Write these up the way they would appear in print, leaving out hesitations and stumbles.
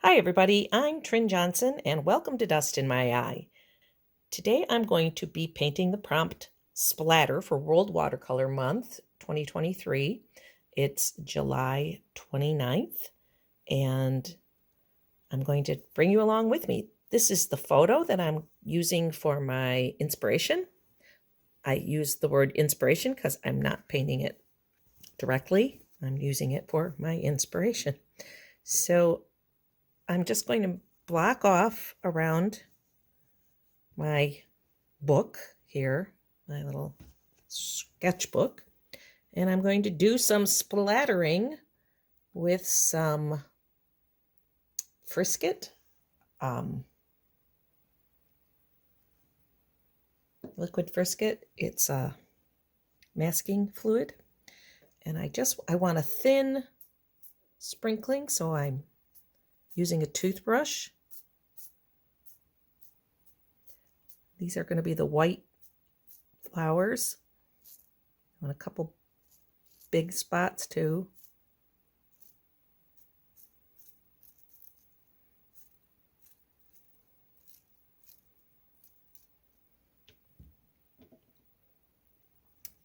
Hi everybody, I'm Trin Johnson and welcome to Dust in My Eye. Today I'm going to be painting the prompt Splatter for World Watercolor Month 2023. It's July 29th and I'm going to bring you along with me. This is the photo that I'm using for my inspiration. I use the word inspiration because I'm not painting it directly. I'm using it for my inspiration. So I'm just going to block off around my book here, my little sketchbook, and I'm going to do some splattering with some Frisket liquid Frisket. It's a masking fluid, and I want a thin sprinkling, so I'm using a toothbrush. These are going to be the white flowers. I want a couple big spots too.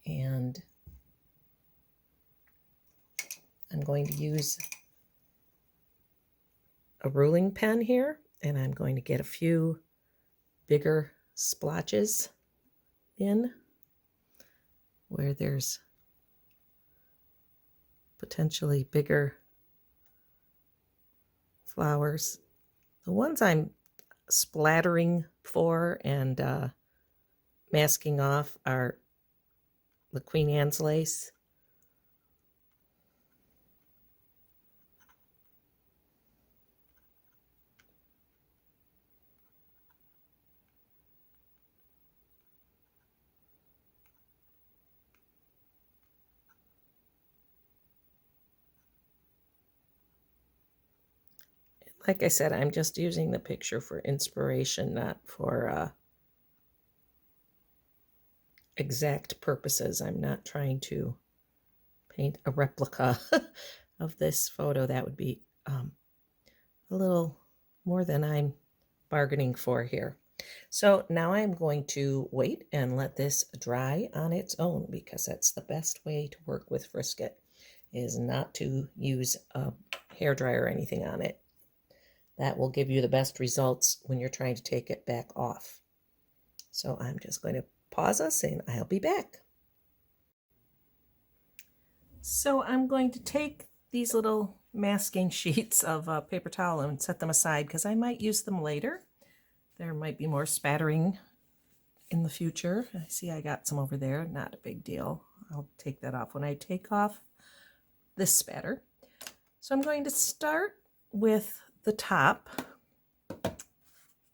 And I'm going to use a ruling pen here, and I'm going to get a few bigger splotches in where there's potentially bigger flowers. The ones I'm splattering for and masking off are the Queen Anne's lace. Like I said, I'm just using the picture for inspiration, not for exact purposes. I'm not trying to paint a replica of this photo. That would be a little more than I'm bargaining for here. So now I'm going to wait and let this dry on its own, because that's the best way to work with Frisket, is not to use a hairdryer or anything on it. That will give you the best results when you're trying to take it back off. So I'm just going to pause us and I'll be back. So I'm going to take these little masking sheets of paper towel and set them aside because I might use them later. There might be more spattering in the future. I see I got some over there, not a big deal. I'll take that off when I take off this spatter. So I'm going to start with the top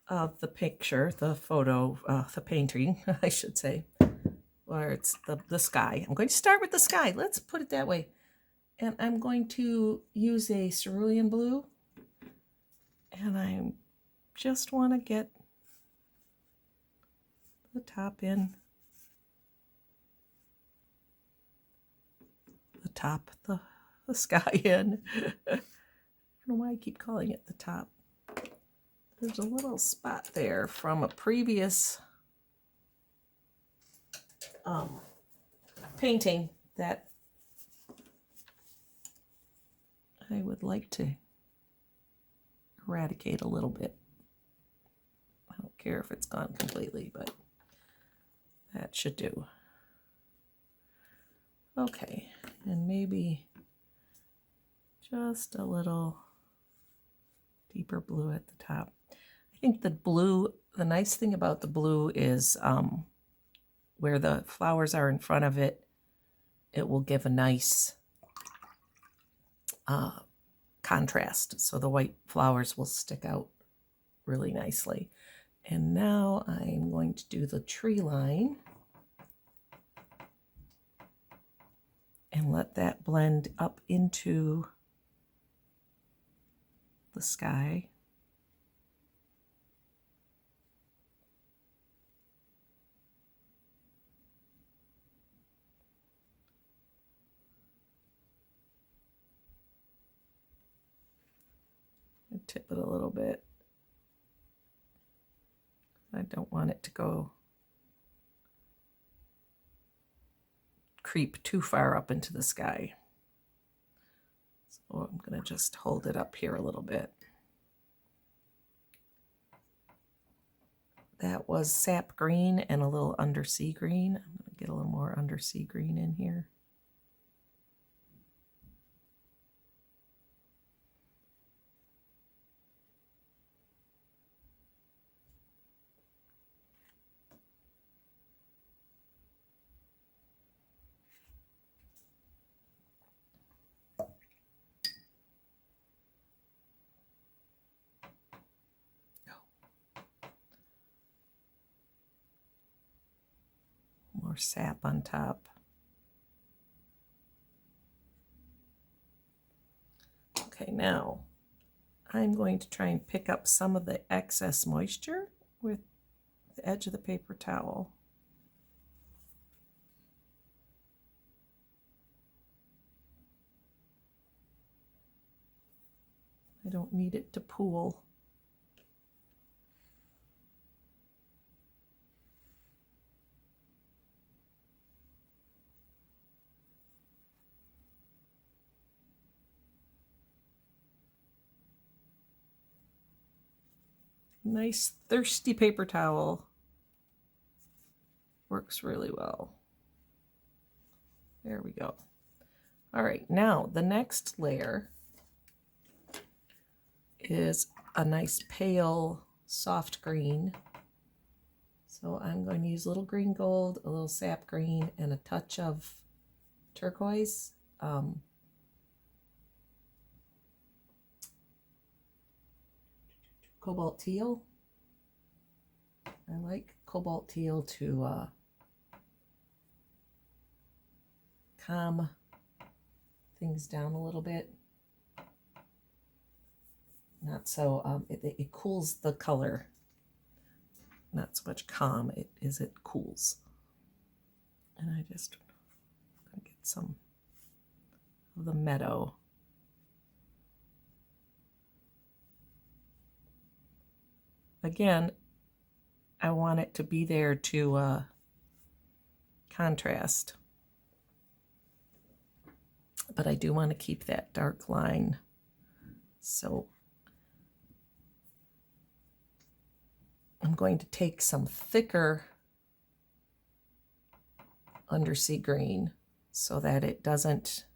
of the picture, the photo, the painting, I should say, or it's the sky. I'm going to start with the sky. Let's put it that way. And I'm going to use a cerulean blue, and I just want to get the top in, the top, the sky in. I don't know why I keep calling it the top. There's a little spot there from a previous painting that I would like to eradicate a little bit. I don't care if it's gone completely, but that should do. Okay, and maybe just a little deeper blue at the top. I think the blue, the nice thing about the blue is where the flowers are in front of it, it will give a nice contrast. So the white flowers will stick out really nicely. And now I'm going to do the tree line and let that blend up into the sky. tip it a little bit. I don't want it to go creep too far up into the sky. So I'm going to just hold it up here a little bit. That was sap green and a little undersea green. I'm going to get a little more undersea green in here. More sap on top. Okay, now I'm going to try and pick up some of the excess moisture with the edge of the paper towel. I don't need it to pool. Nice thirsty paper towel. Works really well. There we go. All right, now the next layer is a nice pale soft green. So I'm going to use a little green gold, a little sap green, and a touch of turquoise. Cobalt teal. I like cobalt teal to calm things down a little bit. Not so, it cools the color. Not so much calm, it cools. And I just get some of the meadow. Again, I want it to be there to contrast. But I do want to keep that dark line. So I'm going to take some thicker undersea green so that it doesn't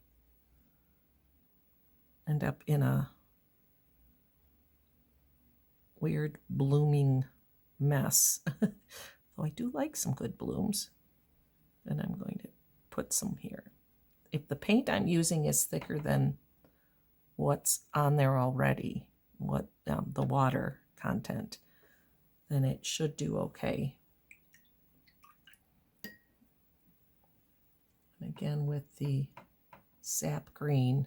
end up in a weird blooming mess. Though I do like some good blooms. And I'm going to put some here. If the paint I'm using is thicker than what's on there already, what the water content, then it should do okay. And again with the sap green,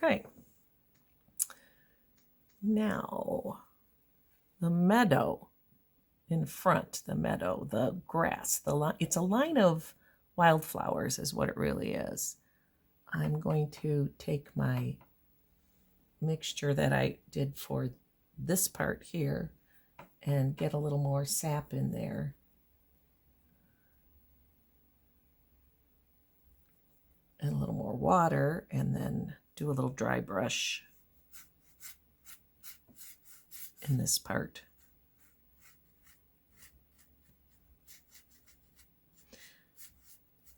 okay. Now, the meadow in front, the grass, it's a line of wildflowers is what it really is. I'm going to take my mixture that I did for this part here and get a little more sap in there. And a little more water, and then do a little dry brush in this part.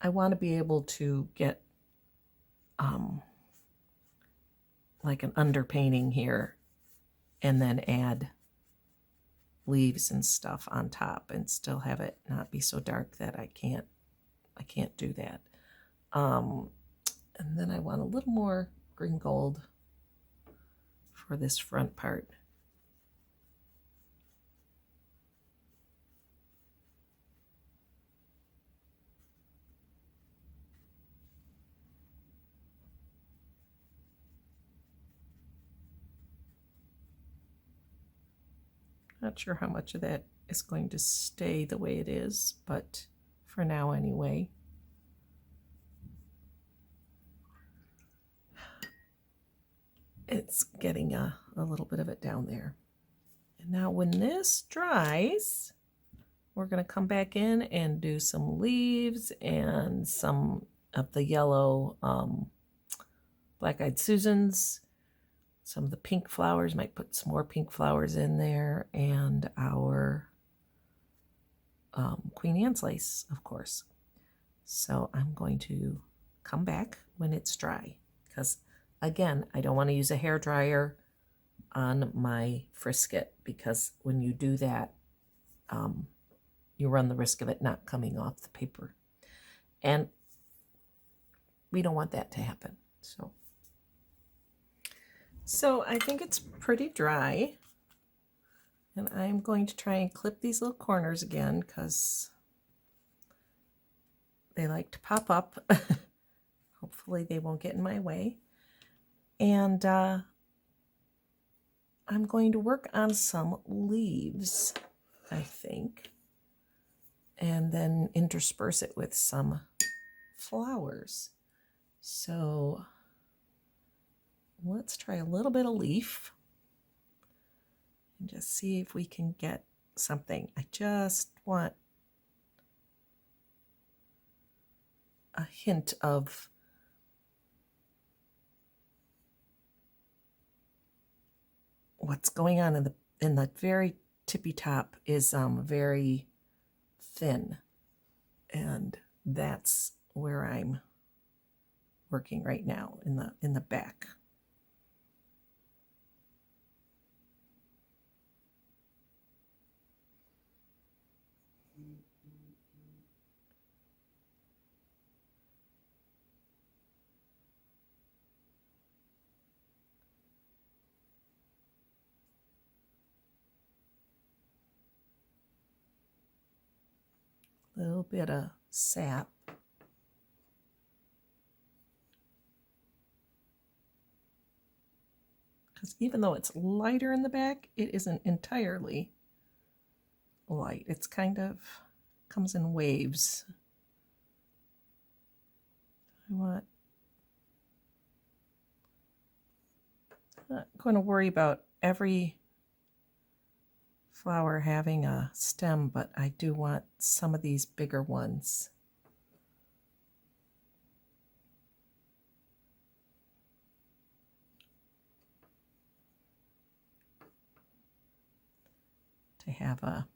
I want to be able to get like an underpainting here and then add leaves and stuff on top and still have it not be so dark that I can't do that. And then I want a little more green gold for this front part. Not sure how much of that is going to stay the way it is, but for now anyway. It's getting a little bit of it down there. And now when this dries, we're going to come back in and do some leaves and some of the yellow black-eyed Susans. Some of the pink flowers, might put some more pink flowers in there, and our Queen Anne's lace, of course. So I'm going to come back when it's dry, because again, I don't want to use a hair dryer on my frisket, because when you do that, you run the risk of it not coming off the paper. And we don't want that to happen. So I think it's pretty dry. And I'm going to try and clip these little corners again, because they like to pop up. Hopefully they won't get in my way. And I'm going to work on some leaves, I think, and then intersperse it with some flowers. So let's try a little bit of leaf and just see if we can get something. I just want a hint of what's going on in the very tippy top is very thin, and that's where I'm working right now, in the back. A little bit of sap. Because even though it's lighter in the back, it isn't entirely light. It's kind of comes in waves. I'm not going to worry about every flower having a stem, but I do want some of these bigger ones. To have a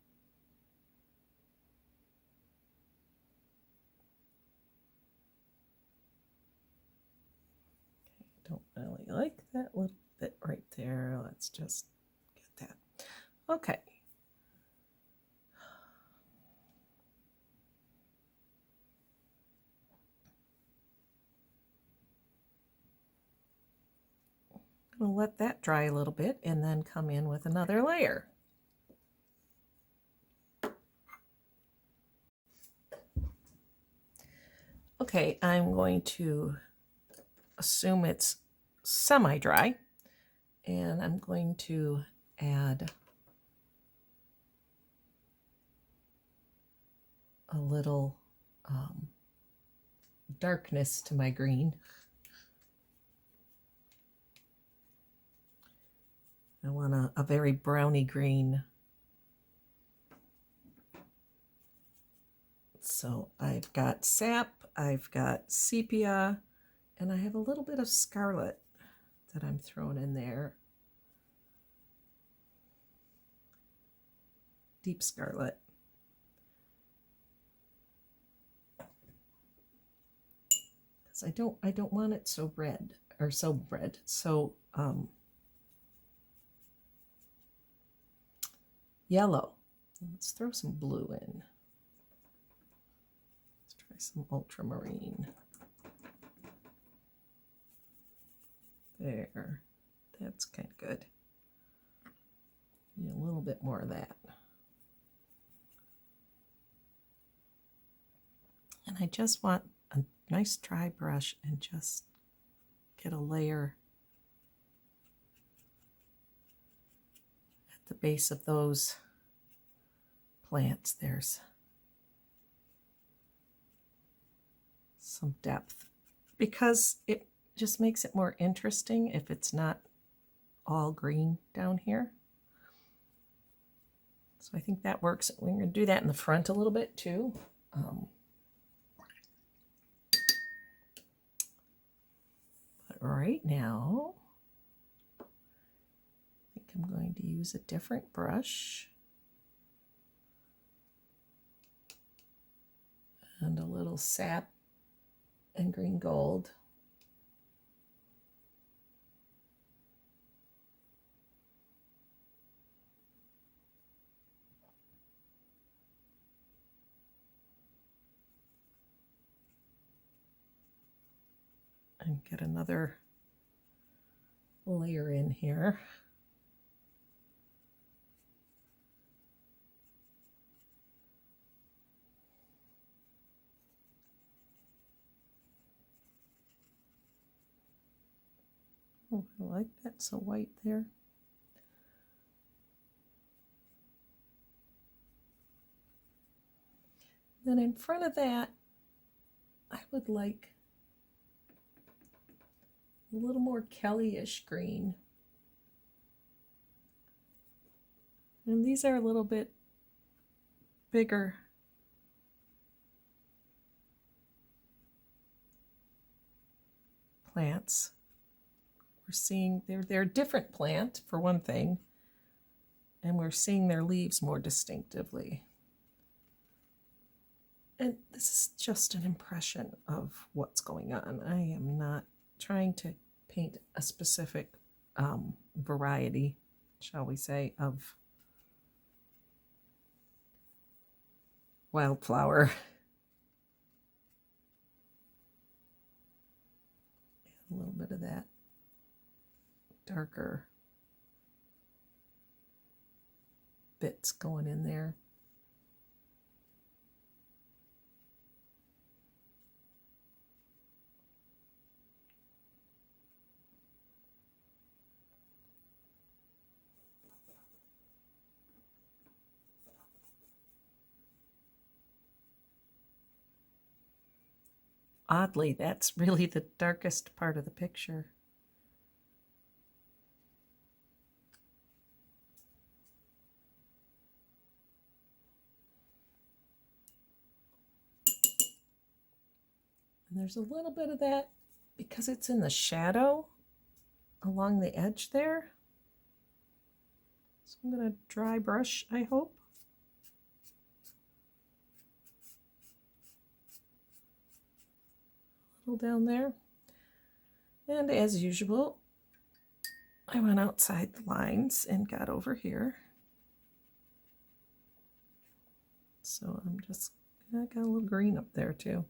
don't really like that little bit right there. Let's just get that. Okay. We'll let that dry a little bit and then come in with another layer. Okay, I'm going to assume it's semi-dry, and I'm going to add a little darkness to my green. I want a very browny green. So I've got sap, I've got sepia, and I have a little bit of scarlet that I'm throwing in there. Deep scarlet. Because I don't want it so red, or so red. So yellow. Let's throw some blue in. Let's try some ultramarine. There. That's kind of good. Need a little bit more of that. And I just want a nice dry brush and just get a layer at the base of those plants, there's some depth, because it just makes it more interesting if it's not all green down here. So I think that works. We're going to do that in the front a little bit too. But right now, I think I'm going to use a different brush and a little sap and green gold. And get another layer in here. Oh, I like that, so white there. Then in front of that, I would like a little more Kelly-ish green. And these are a little bit bigger. Plants. We're seeing they're a different plant for one thing, and we're seeing their leaves more distinctively. And this is just an impression of what's going on. I am not trying to paint a specific variety, shall we say, of wildflower. A little bit of that darker bits going in there. Oddly, that's really the darkest part of the picture. And there's a little bit of that because it's in the shadow along the edge there. So I'm going to dry brush, I hope. Down there. And as usual, I went outside the lines and got over here. So I got a little green up there too.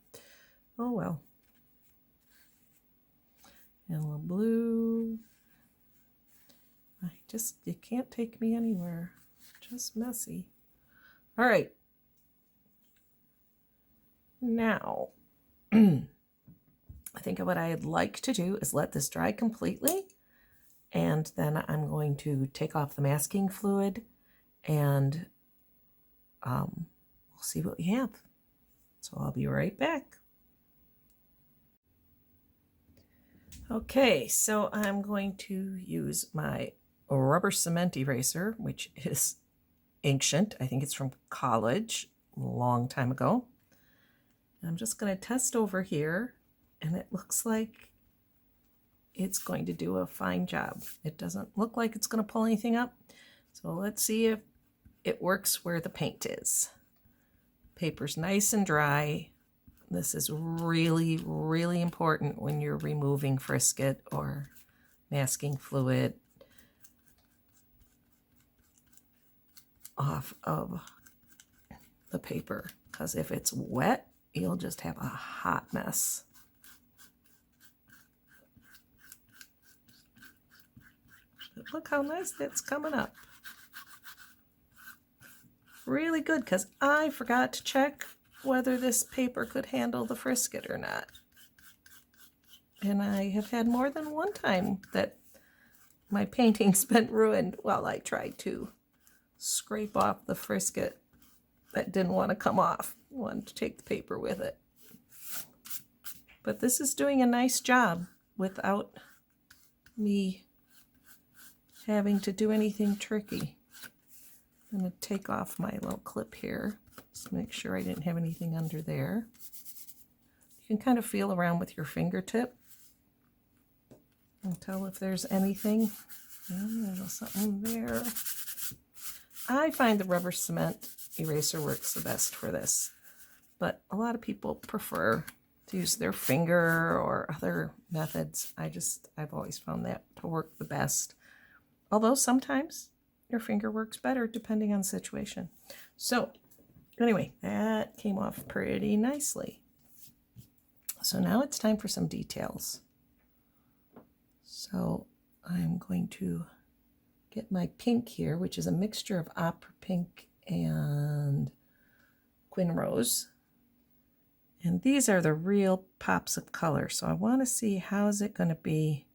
Oh well. And a little blue. You can't take me anywhere. Just messy. All right. Now, I think what I'd like to do is let this dry completely, and then I'm going to take off the masking fluid, and we'll see what we have. So I'll be right back. Okay, so I'm going to use my rubber cement eraser, which is ancient. I think it's from college, a long time ago. And I'm just going to test over here. And it looks like it's going to do a fine job. It doesn't look like it's going to pull anything up. So let's see if it works where the paint is. Paper's nice and dry. This is really, really important when you're removing frisket or masking fluid off of the paper. Because if it's wet, you'll just have a hot mess. Look how nice that's coming up. Really good, because I forgot to check whether this paper could handle the frisket or not. And I have had more than one time that my painting's been ruined while I tried to scrape off the frisket that didn't want to come off. I wanted to take the paper with it. But this is doing a nice job without me having to do anything tricky. I'm going to take off my little clip here, just make sure I didn't have anything under there. You can kind of feel around with your fingertip and tell if there's anything. Oh, there's something there. I find the rubber cement eraser works the best for this, but a lot of people prefer to use their finger or other methods. I've always found that to work the best. Although sometimes your finger works better depending on the situation. So anyway, that came off pretty nicely. So now it's time for some details. So I'm going to get my pink here, which is a mixture of opera pink and quin rose. And these are the real pops of color. So I want to see how is it going to be.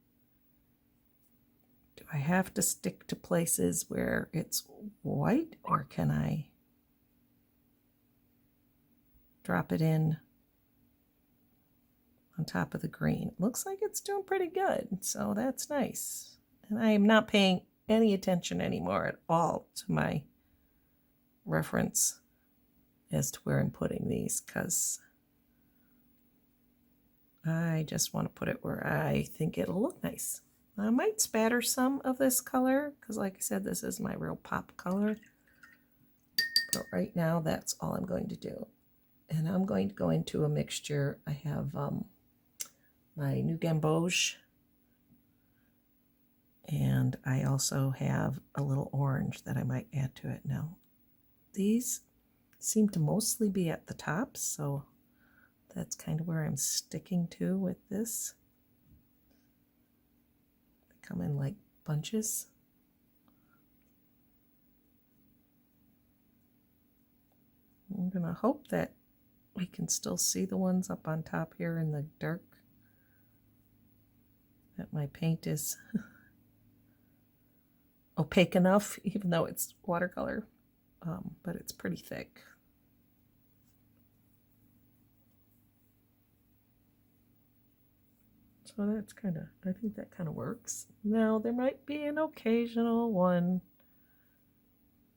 Do I have to stick to places where it's white, or can I drop it in on top of the green? It looks like it's doing pretty good, so that's nice. And I am not paying any attention anymore at all to my reference as to where I'm putting these, because I just want to put it where I think it'll look nice. I might spatter some of this color because, like I said, this is my real pop color. But right now, that's all I'm going to do. And I'm going to go into a mixture. I have my new gamboge, and I also have a little orange that I might add to it. Now, these seem to mostly be at the top, so that's kind of where I'm sticking to with this. They come in like bunches. I'm going to hope that we can still see the ones up on top here in the dark, that my paint is opaque enough, even though it's watercolor, but it's pretty thick. So that's I think that kind of works. Now there might be an occasional one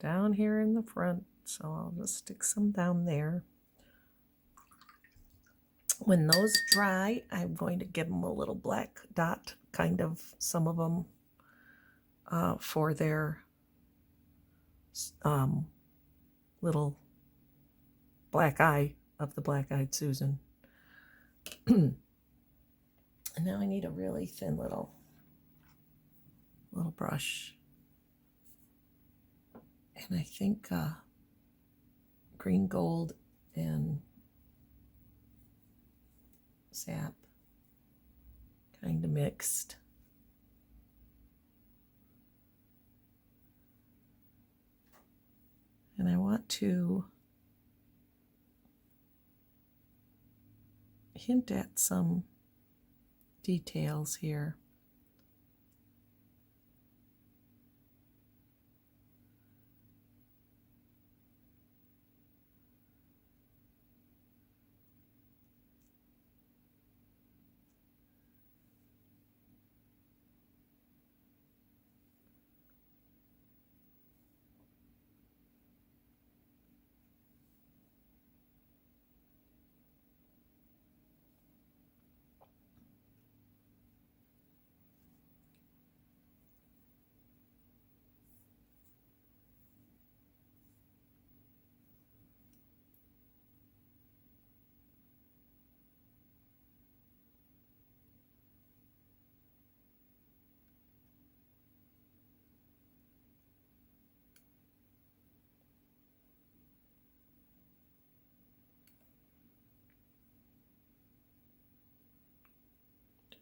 down here in the front, so I'll just stick some down there. When those dry, I'm going to give them a little black dot, kind of, some of them, for their little black eye of the black-eyed Susan. And now I need a really thin little brush. And I think green gold and sap kind of mixed. And I want to hint at some details here.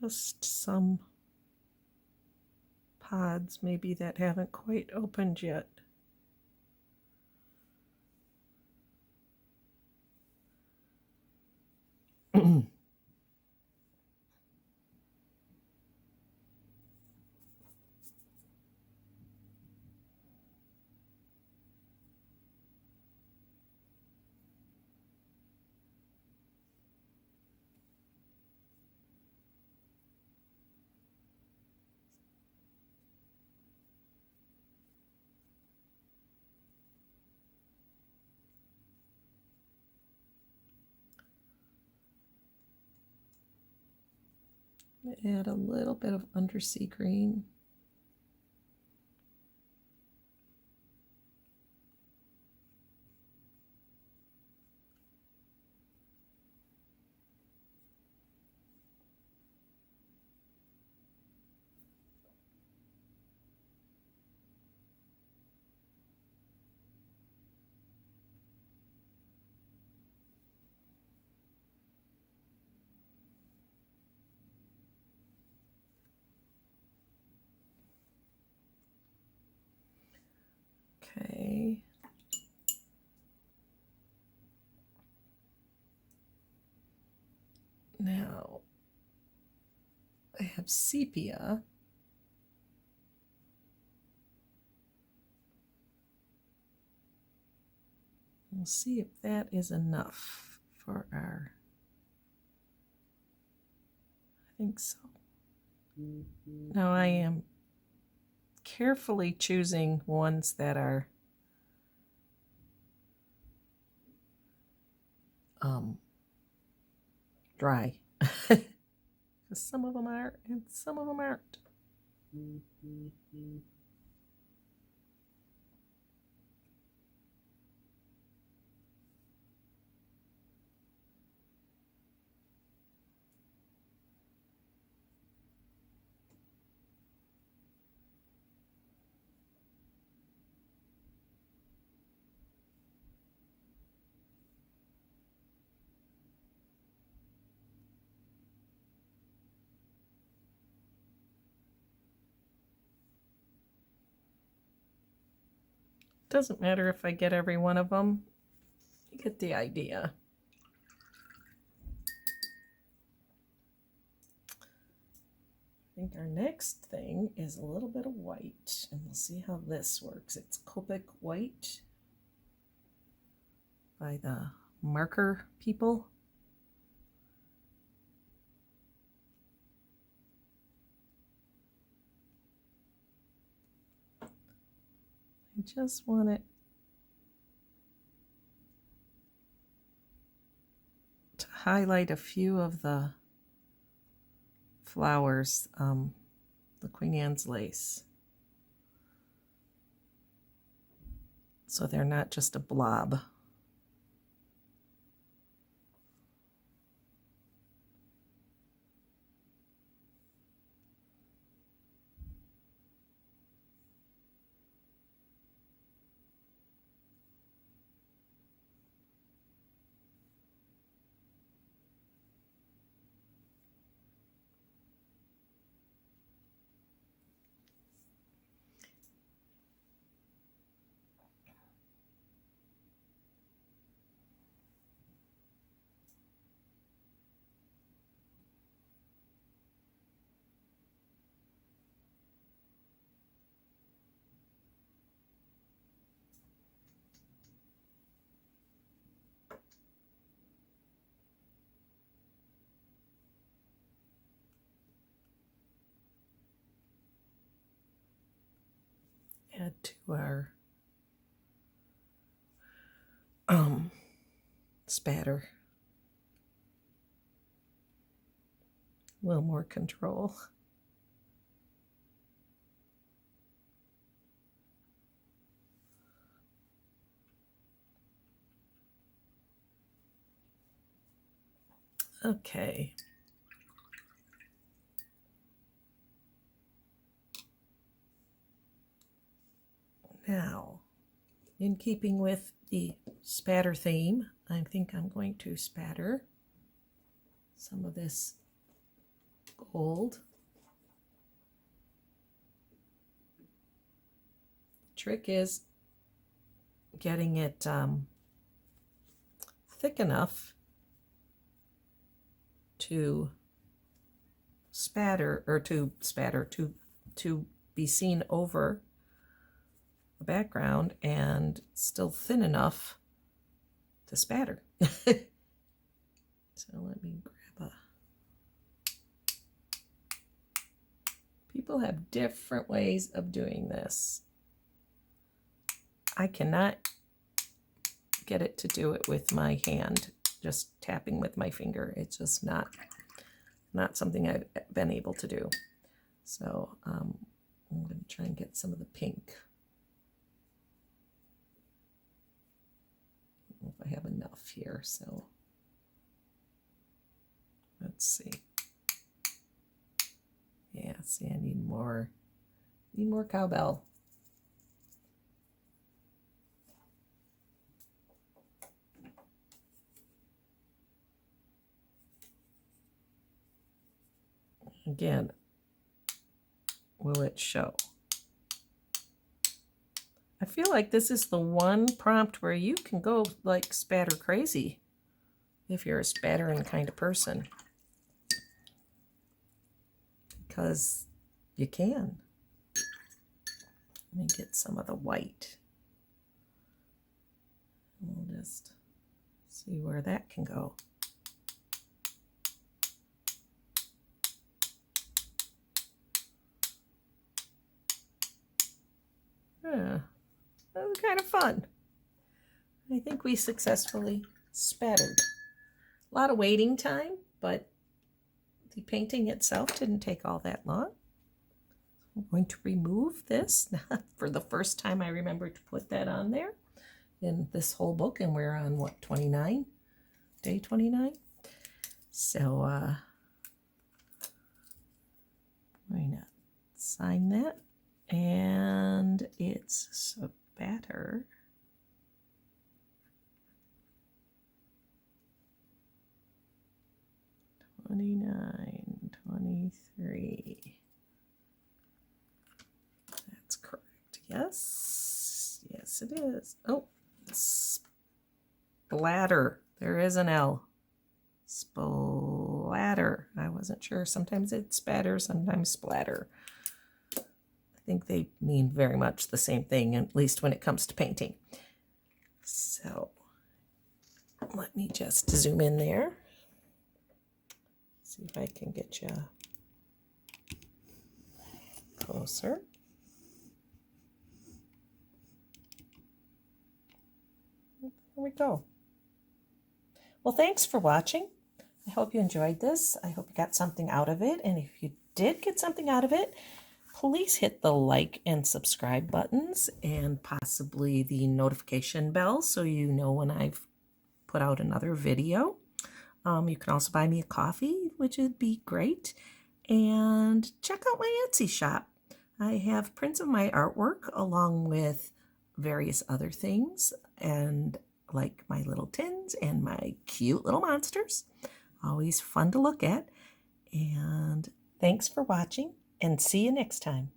Just some pods maybe that haven't quite opened yet. Add a little bit of undersea green. Okay. Now I have sepia. We'll see if that is enough for our, I think so. Now I am carefully choosing ones that are dry. Because some of them are and some of them aren't. Doesn't matter if I get every one of them. You get the idea. I think our next thing is a little bit of white, and we'll see how this works. It's Copic White by the marker people. I just want it to highlight a few of the flowers, the Queen Anne's lace, so they're not just a blob. Add to our spatter. A little more control. Okay. Now, in keeping with the spatter theme, I think I'm going to spatter some of this gold. The trick is getting it thick enough to spatter, or to be seen over the background, and still thin enough to spatter. So let me grab a... People have different ways of doing this. I cannot get it to do it with my hand, just tapping with my finger. It's just not not something I've been able to do. So I'm going to try and get some of the pink. I don't know if I have enough here, so let's see. Yeah, see, I need more cowbell. Again, will it show? I feel like this is the one prompt where you can go like spatter crazy if you're a spattering kind of person, because you can. Let me get some of the white. We'll just see where that can go. That was kind of fun. I think we successfully spattered. A lot of waiting time, but the painting itself didn't take all that long. I'm going to remove this for the first time. I remember to put that on there in this whole book, and we're on what, 29? Day 29? So why not sign that? And it's splatter. $29, $23. That's correct. Yes. Yes, it is. Oh, splatter. There is an L. Splatter. I wasn't sure. Sometimes it's spatter, sometimes splatter. I think they mean very much the same thing, at least when it comes to painting. So let me just zoom in there. See if I can get you closer. There we go. Well, thanks for watching. I hope you enjoyed this. I hope you got something out of it. And if you did get something out of it, please hit the like and subscribe buttons and possibly the notification bell so you know when I've put out another video. You can also buy me a coffee, which would be great. And check out my Etsy shop. I have prints of my artwork along with various other things, and like my little tins and my cute little monsters. Always fun to look at. And thanks for watching, and see you next time.